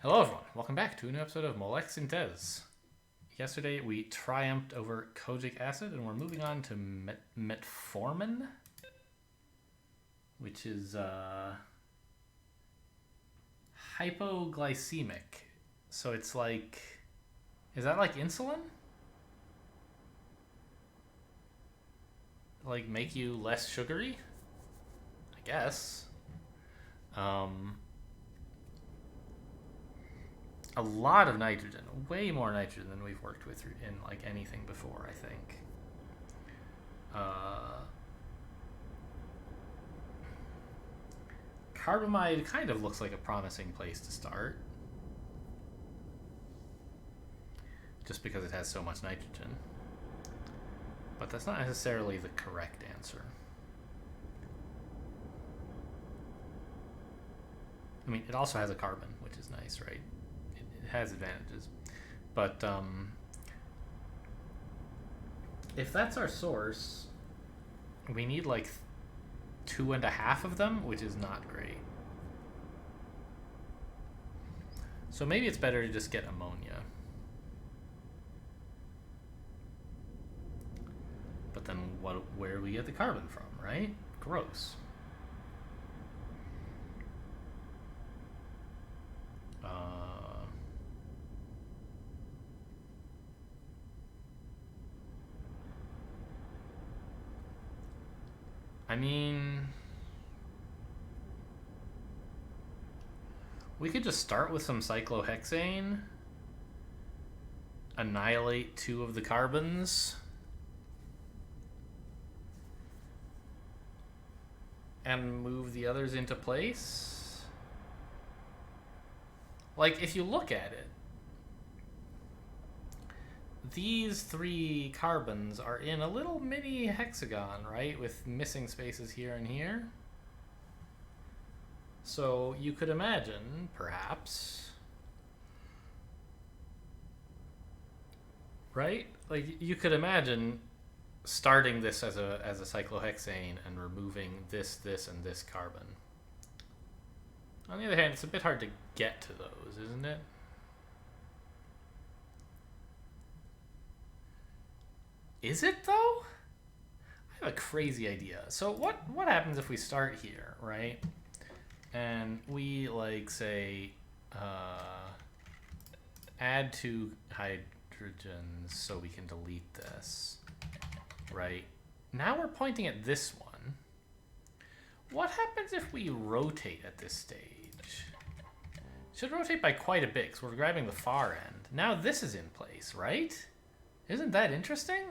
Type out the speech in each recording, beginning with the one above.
Hello everyone, welcome back to a new episode of MOLEK-SYNTEZ. Yesterday we triumphed over kojic acid and we're moving on to Metformin, which is hypoglycemic. So it's like, is that like insulin? Like make you less sugary? I guess. A lot of nitrogen, way more nitrogen than we've worked with in like anything before, I think. Carbamide kind of looks like a promising place to start, just because it has so much nitrogen. But that's not necessarily the correct answer. I mean, it also has a carbon, which is nice, right? It has advantages. But if that's our source, we need like 2.5 of them, which is not great. So maybe it's better to just get ammonia. But then where do we get the carbon from, right? Gross. I mean, we could just start with some cyclohexane, annihilate 2 of the carbons, and move the others into place. Like, if you look at it, these 3 carbons are in a little mini hexagon, right? With missing spaces here and here. So you could imagine, perhaps, right? Like, you could imagine starting this as a cyclohexane and removing this, and this carbon. On the other hand, it's a bit hard to get to those, isn't it? Is it though? I have a crazy idea. So what happens if we start here, right? And we like say add 2 hydrogens so we can delete this, right? Now we're pointing at this one. What happens if we rotate at this stage? Should rotate by quite a bit because we're grabbing the far end. Now this is in place, right? Isn't that interesting?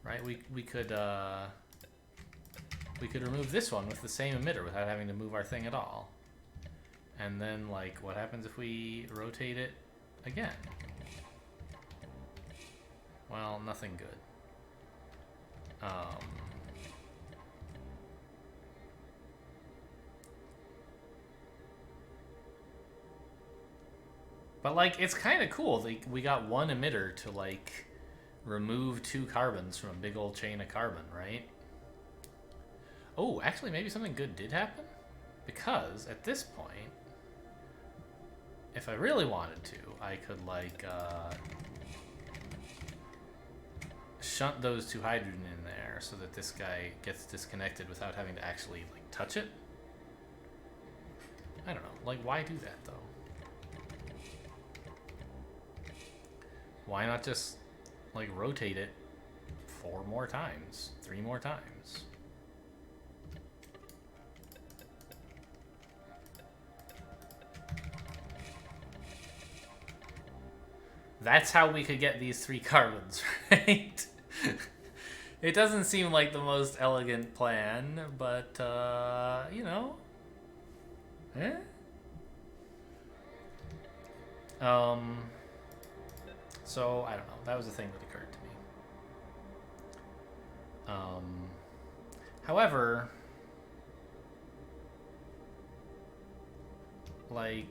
Right, we could remove this one with the same emitter without having to move our thing at all. And then, like, what happens if we rotate it again? Well, nothing good. But, like, it's kind of cool. Like, we got one emitter to, like, remove 2 carbons from a big old chain of carbon, right? Oh, actually, maybe something good did happen? Because, at this point, if I really wanted to, I could, like, shunt those 2 hydrogen in there so that this guy gets disconnected without having to actually, like, touch it. I don't know. Like, why do that, though? Why not just, like, rotate it 4 more times, 3 more times? That's how we could get these 3 carbons, right? It doesn't seem like the most elegant plan, but, you know. Eh? So, I don't know. That was a thing that occurred to me. However, like,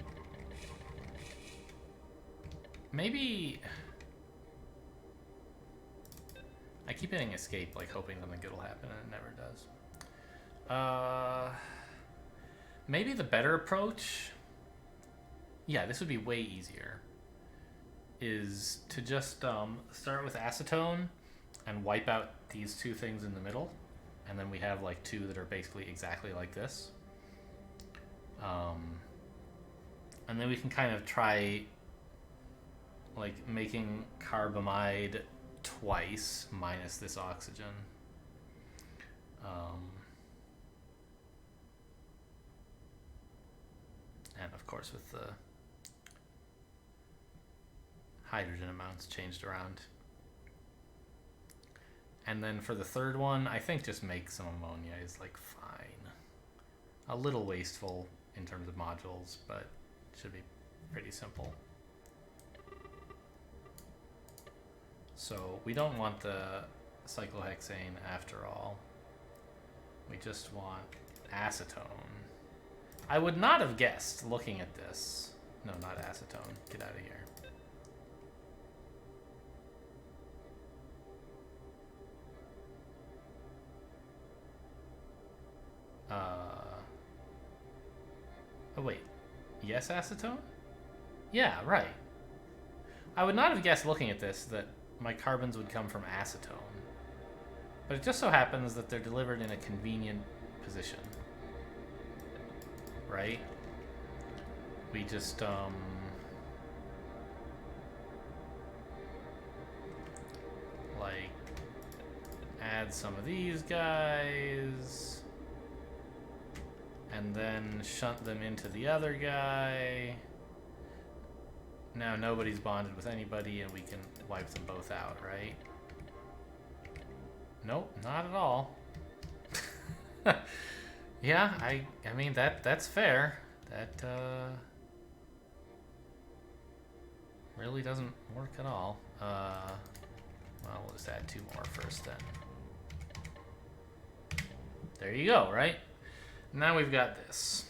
maybe I keep hitting escape, like hoping something good will happen, and it never does. Maybe the better approach, yeah, this would be way easier, is to just start with acetone and wipe out these two things in the middle, and then we have like two that are basically exactly like this. And then we can kind of try like making carbamide twice minus this oxygen. And of course with the hydrogen amounts changed around. And then for the third one, I think just make some ammonia is like fine. A little wasteful in terms of modules, but should be pretty simple. So we don't want the cyclohexane after all. We just want acetone. I would not have guessed looking at this. No, not acetone. Get out of here. Oh wait, yes acetone? Yeah, right. I would not have guessed looking at this that my carbons would come from acetone. But it just so happens that they're delivered in a convenient position. Right? We just, like, add some of these guys, and then shunt them into the other guy. Now nobody's bonded with anybody, and we can wipe them both out, right? Nope, not at all. Yeah, I mean that's fair. That really doesn't work at all. Well, we'll just add two more first then. There you go, right? Now we've got this.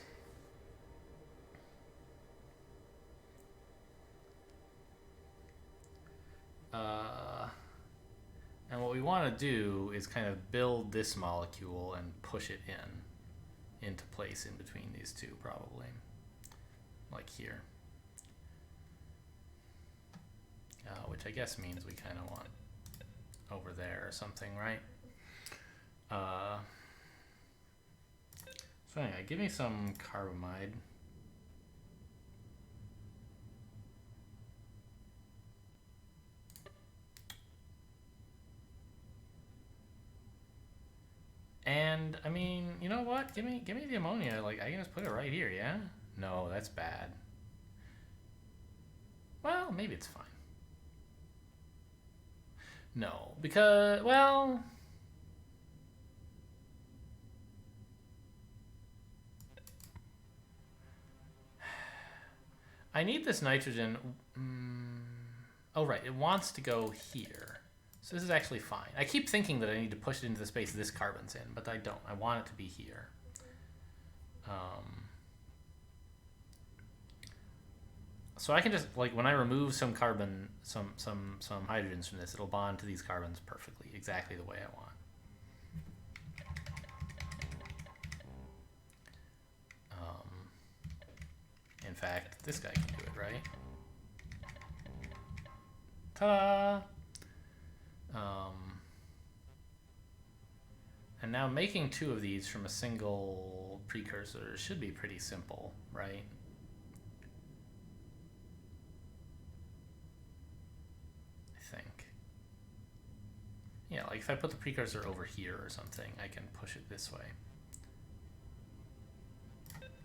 And what we want to do is kind of build this molecule and push it into place in between these two, probably. Like here. Which I guess means we kind of want over there or something, right? So anyway, give me some carbamide. And I mean, you know what? Give me the ammonia. Like I can just put it right here, yeah? No, that's bad. Well, maybe it's fine. No, because well, I need this nitrogen. Oh right, it wants to go here. So this is actually fine. I keep thinking that I need to push it into the space this carbon's in, but I don't. I want it to be here. So I can just, like, when I remove some carbon, some hydrogens from this, it'll bond to these carbons perfectly, exactly the way I want. In fact, this guy can do it, right? Ta-da! And now making two of these from a single precursor should be pretty simple, right? I think. Yeah, like if I put the precursor over here or something, I can push it this way.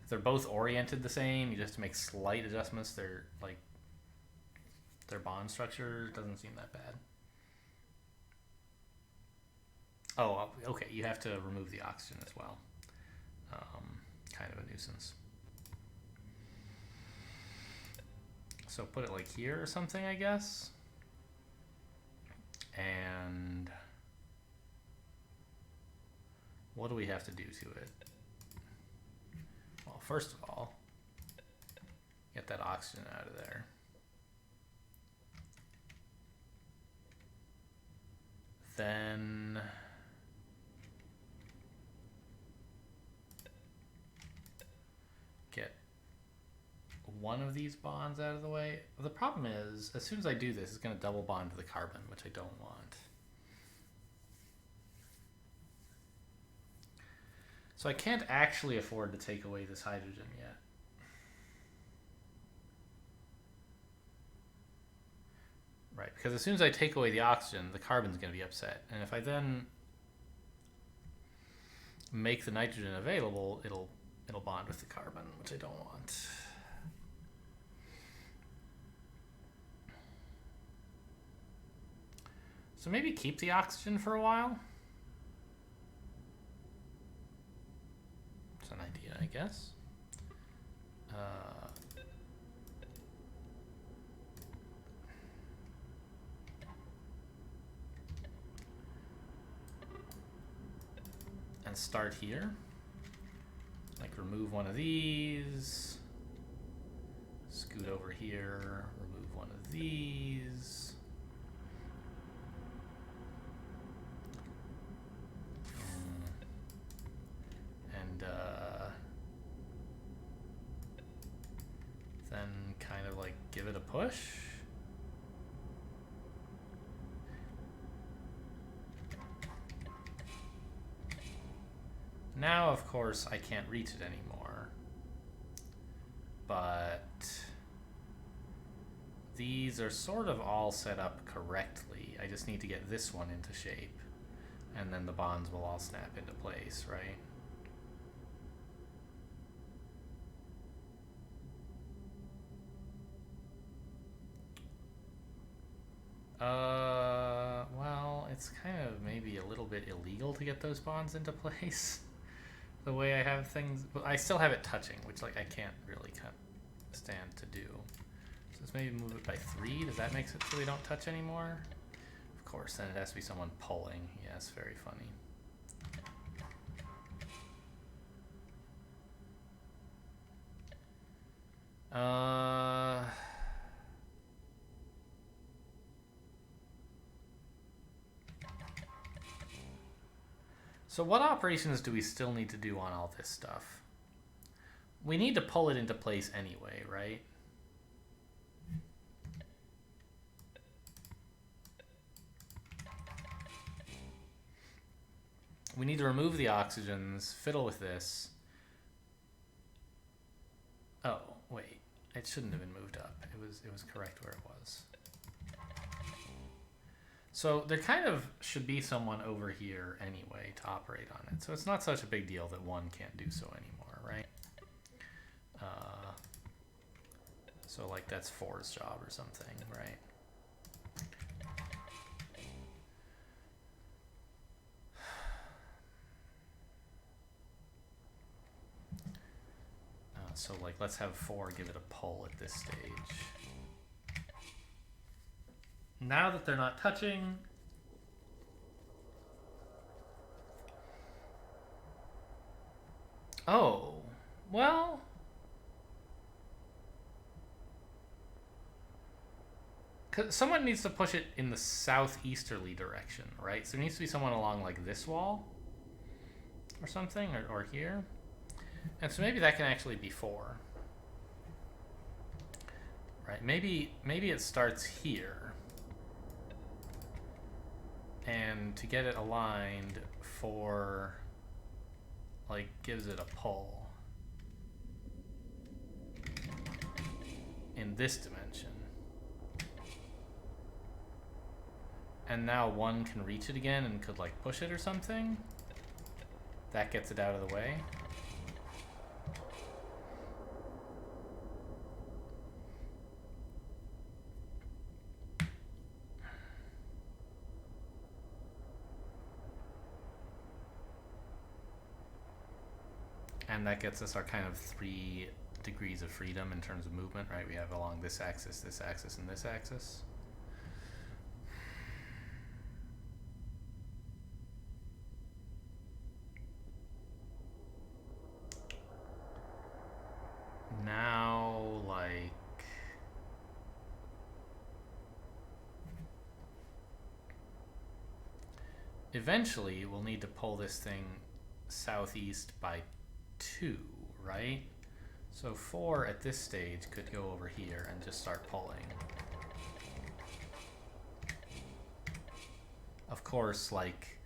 They're both oriented the same, you just have to make slight adjustments. They're like, their bond structure doesn't seem that bad. Oh, okay, you have to remove the oxygen as well. Kind of a nuisance. So put it like here or something, I guess. And what do we have to do to it? Well, first of all, get that oxygen out of there. Then get one of these bonds out of the way. The problem is, as soon as I do this, it's going to double bond to the carbon, which I don't want. So I can't actually afford to take away this hydrogen yet. Right, because as soon as I take away the oxygen, the carbon's going to be upset. And if I then make the nitrogen available, it'll bond with the carbon, which I don't want. So maybe keep the oxygen for a while. It's an idea, I guess. And start here. Like remove one of these. Scoot over here, remove one of these. And then kind of like give it a push. Now, of course, I can't reach it anymore, but these are sort of all set up correctly. I just need to get this one into shape, and then the bonds will all snap into place, right? Well, it's kind of maybe a little bit illegal to get those bonds into place. The way I have things, but I still have it touching, which like I can't really stand to do. So let's maybe move it by 3. Does that make it so they don't touch anymore? Of course, then it has to be someone pulling. Yes, very funny. So what operations do we still need to do on all this stuff? We need to pull it into place anyway, right? We need to remove the oxygens, fiddle with this. Oh, wait. It shouldn't have been moved up. It was correct where it was. So there kind of should be someone over here anyway to operate on it. So it's not such a big deal that one can't do so anymore, right? So like that's 4's job or something, right? So like let's have 4 give it a pull at this stage. Now that they're not touching, oh, well, someone needs to push it in the southeasterly direction, right? So there needs to be someone along like this wall or something, or here. And so maybe that can actually be 4. Right, maybe it starts here. And to get it aligned, 4 like gives it a pull in this dimension. And now 1 can reach it again and could like push it or something. That gets it out of the way. And that gets us our kind of 3 degrees of freedom in terms of movement, right? We have along this axis, and this axis. Now, like, eventually we'll need to pull this thing southeast by 2, right? So 4 at this stage could go over here and just start pulling. Of course, like,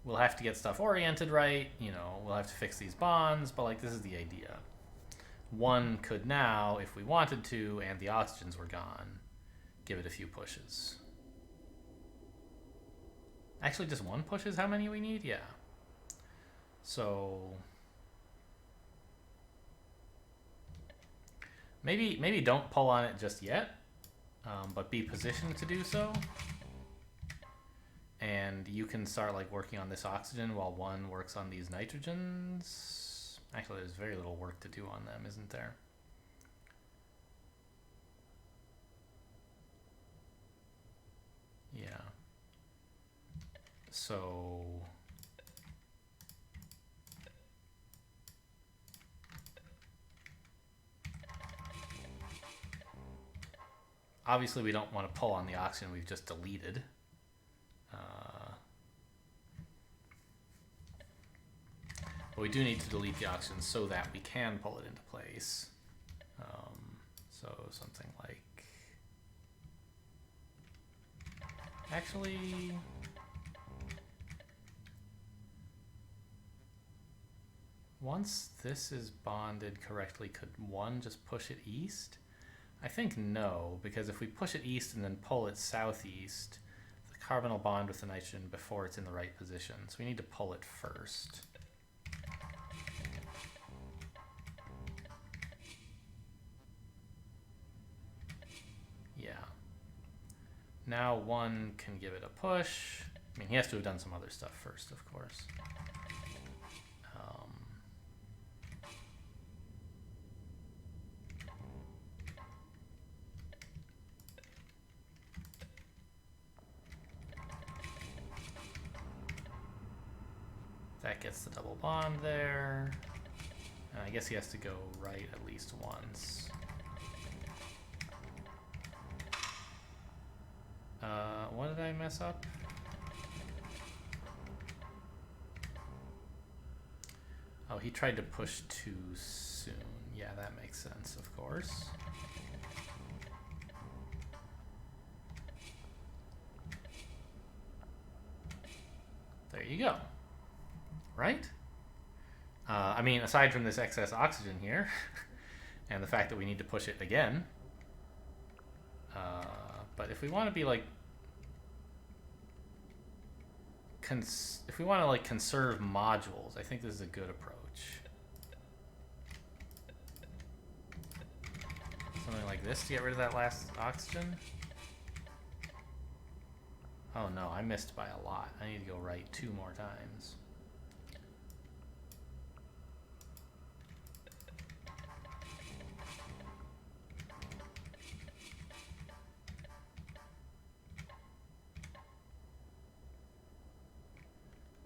we'll have to get stuff oriented right, you know, we'll have to fix these bonds, but like, this is the idea. 1 could now, if we wanted to, and the oxygens were gone, give it a few pushes. Actually, just 1 push is how many we need? Yeah. So maybe don't pull on it just yet, but be positioned to do so. And you can start like working on this oxygen while 1 works on these nitrogens. Actually, there's very little work to do on them, isn't there? Yeah. So obviously we don't want to pull on the oxygen we've just deleted. But we do need to delete the oxygen so that we can pull it into place. So something like... Actually... Once this is bonded correctly, could 1 just push it east? I think no, because if we push it east and then pull it southeast, the carbon will bond with the nitrogen before it's in the right position. So we need to pull it first. Yeah. Now 1 can give it a push. I mean, he has to have done some other stuff first, of course. That gets the double bond there. And I guess he has to go right at least once. What did I mess up? Oh, he tried to push too soon. Yeah, that makes sense, of course. There you go. Right? I mean, aside from this excess oxygen here, and the fact that we need to push it again, but if we want to be like, if we want to like conserve modules, I think this is a good approach. Something like this to get rid of that last oxygen. Oh no, I missed by a lot. I need to go right 2 more times.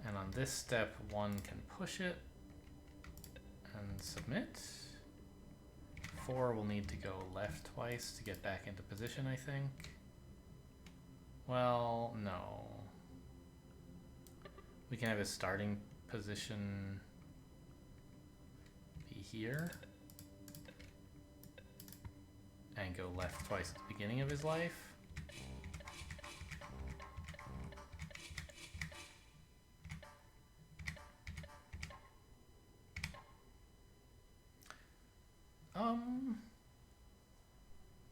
And on this step, 1 can push it and submit. 4 will need to go left twice to get back into position, I think. Well, no. We can have his starting position be here. And go left twice at the beginning of his life.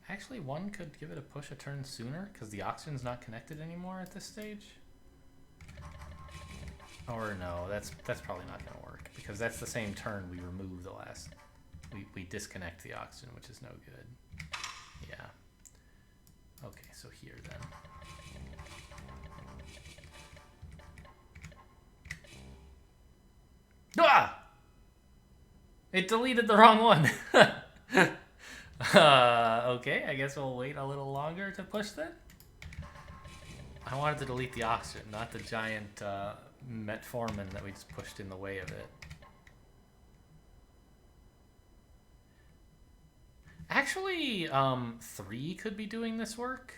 Actually, 1 could give it a push a turn sooner because the oxygen's not connected anymore at this stage. Or no, that's probably not going to work because that's the same turn we remove the last. We disconnect the oxygen, which is no good. Yeah. Okay, so here then. Ah! It deleted the wrong one. Okay, I guess we'll wait a little longer to push then. I wanted to delete the oxygen, not the giant Metformin that we just pushed in the way of it. Actually, 3 could be doing this work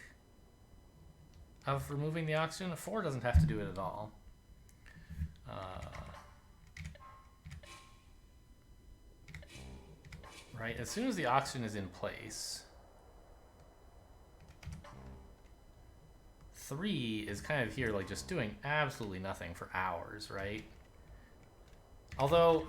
of removing the oxygen. 4 doesn't have to do it at all. right? As soon as the oxygen is in place, 3 is kind of here, like just doing absolutely nothing for hours, right? Although,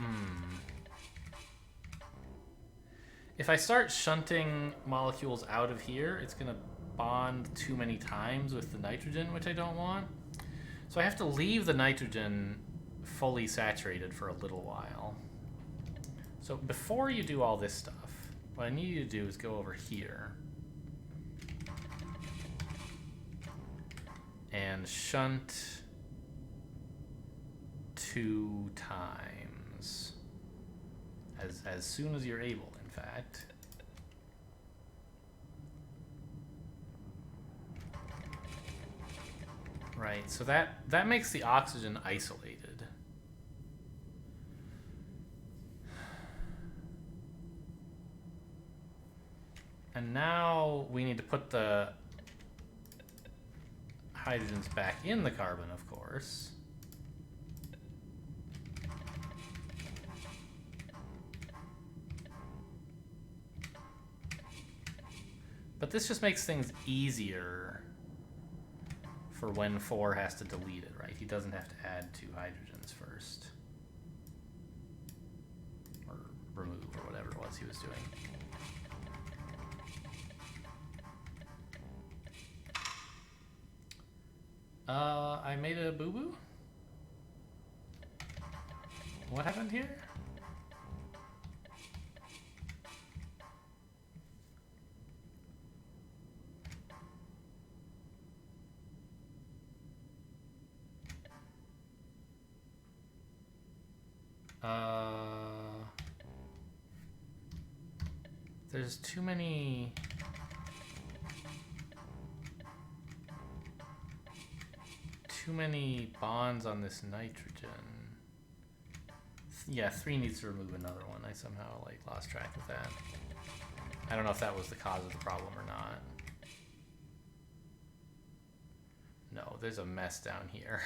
if I start shunting molecules out of here, it's going to bond too many times with the nitrogen, which I don't want. So I have to leave the nitrogen fully saturated for a little while. So before you do all this stuff, what I need you to do is go over here and shunt 2 times. As soon as you're able, in fact. Right, so that makes the oxygen isolated. And now we need to put the hydrogens back in the carbon, of course. But this just makes things easier for when 4 has to delete it, right? He doesn't have to add 2 hydrogens first. Or remove, or whatever it was he was doing. I made a boo-boo? What happened here? There's too many bonds on this nitrogen. Yeah, 3 needs to remove another one. I somehow like lost track of that. I don't know if that was the cause of the problem or not. No, there's a mess down here.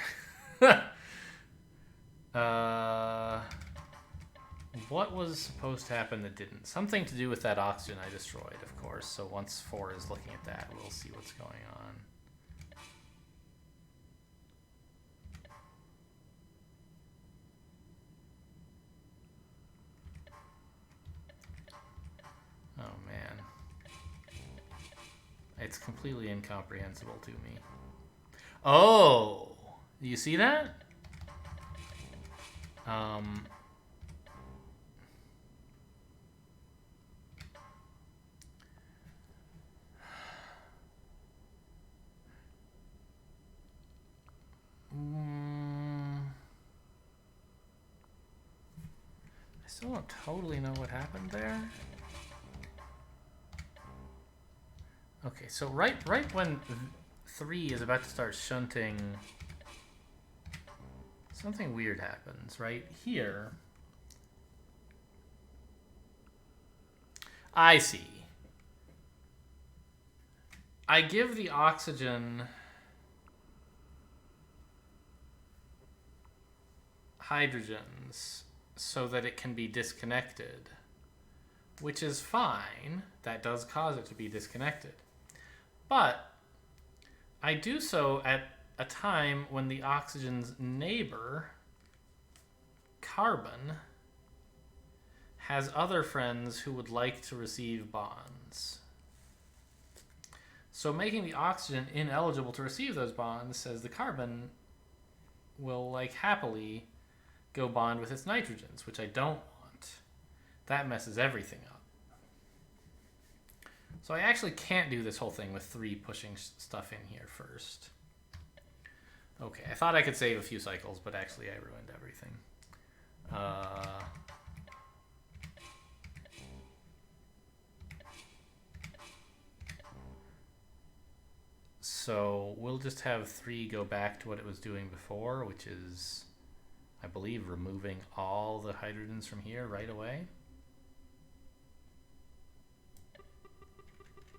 What was supposed to happen that didn't? Something to do with that oxygen I destroyed, of course. So once 4 is looking at that, we'll see what's going on. Oh, man. It's completely incomprehensible to me. Oh! Do you see that? I still don't totally know what happened there. Okay, so right when 3 is about to start shunting, something weird happens. Right here. I see. I give the oxygen hydrogens so that it can be disconnected, which is fine. That does cause it to be disconnected. But I do so at a time when the oxygen's neighbor, carbon, has other friends who would like to receive bonds. So making the oxygen ineligible to receive those bonds says the carbon will like happily go bond with its nitrogens, which I don't want. That messes everything up. So I actually can't do this whole thing with 3 pushing stuff in here first. Okay, I thought I could save a few cycles, but actually I ruined everything. So we'll just have 3 go back to what it was doing before, which is, I believe, removing all the hydrogens from here right away.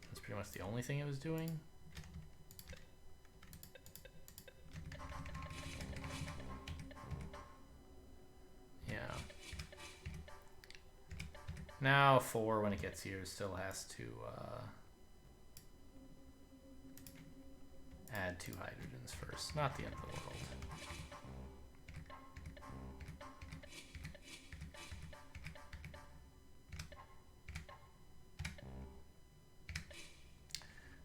That's pretty much the only thing it was doing. Yeah. Now 4, when it gets here, still has to add 2 hydrogens first. Not the end of the world.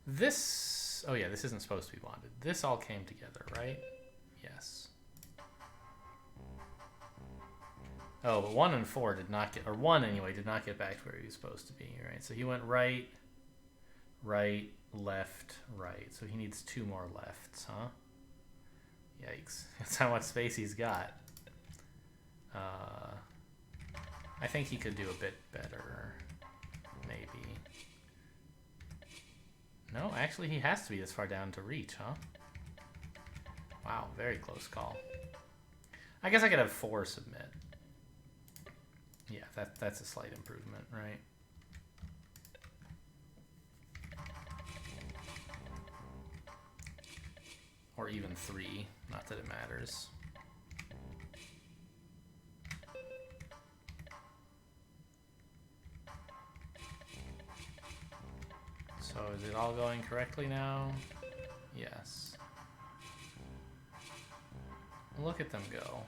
This, oh yeah, this isn't supposed to be bonded. This all came together, right? Yes. Oh, but 1 and 4 did not get, or 1 anyway, did not get back to where he was supposed to be, right? So he went right, right, left, right. So he needs 2 more lefts, huh? Yikes. That's how much space he's got. I think he could do a bit better, maybe. No, actually he has to be this far down to reach, huh? Wow, very close call. I guess I could have 4 submit. Yeah, that's a slight improvement, right? Or even 3, not that it matters. So is it all going correctly now? Yes. Look at them go.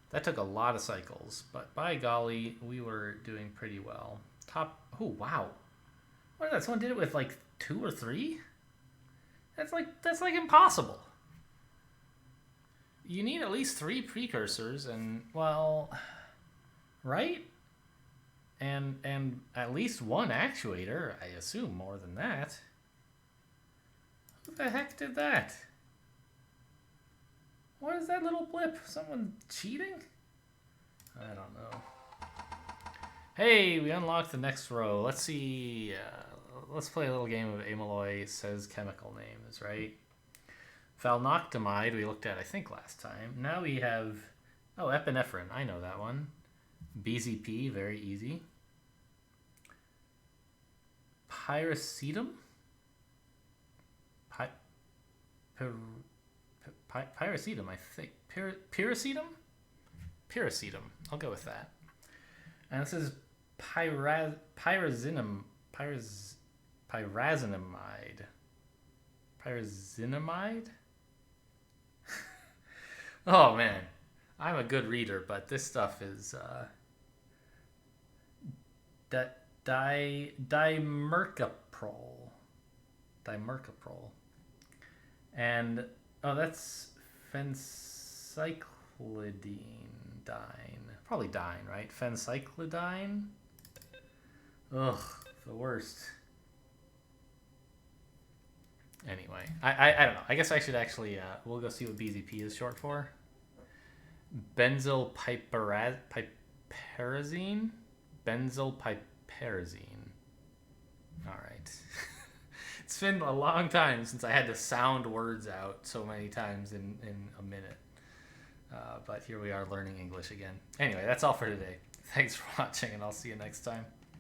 That took a lot of cycles, but by golly, we were doing pretty well. Top, oh wow. What is that? Someone did it with like 2 or 3? That's like impossible. You need at least 3 precursors and, well, right? And at least 1 actuator, I assume more than that. Who the heck did that? What is that little blip? Someone cheating? I don't know. Hey, we unlocked the next row. Let's see. Let's play a little game of MOLEK-SYNTEZ chemical names, right? Phenolphthalein we looked at, I think, last time. Now we have, oh, epinephrine. I know that one. BZP, very easy. Pyracetam? Pyracetam, I think. Pyracetam? Pyracetam. I'll go with that. And this is pyrazinamide. Pyrazinamide? Oh man, I'm a good reader, but this stuff is dimercaprol. And oh, that's phencyclidine. Probably dine, right? Phencyclidine? Ugh, the worst. Anyway, I don't know. I guess I should actually, we'll go see what BZP is short for. Benzylpiperazine? Benzylpiperazine. All right. It's been a long time since I had to sound words out so many times in a minute. But here we are learning English again. Anyway, that's all for today. Thanks for watching, and I'll see you next time.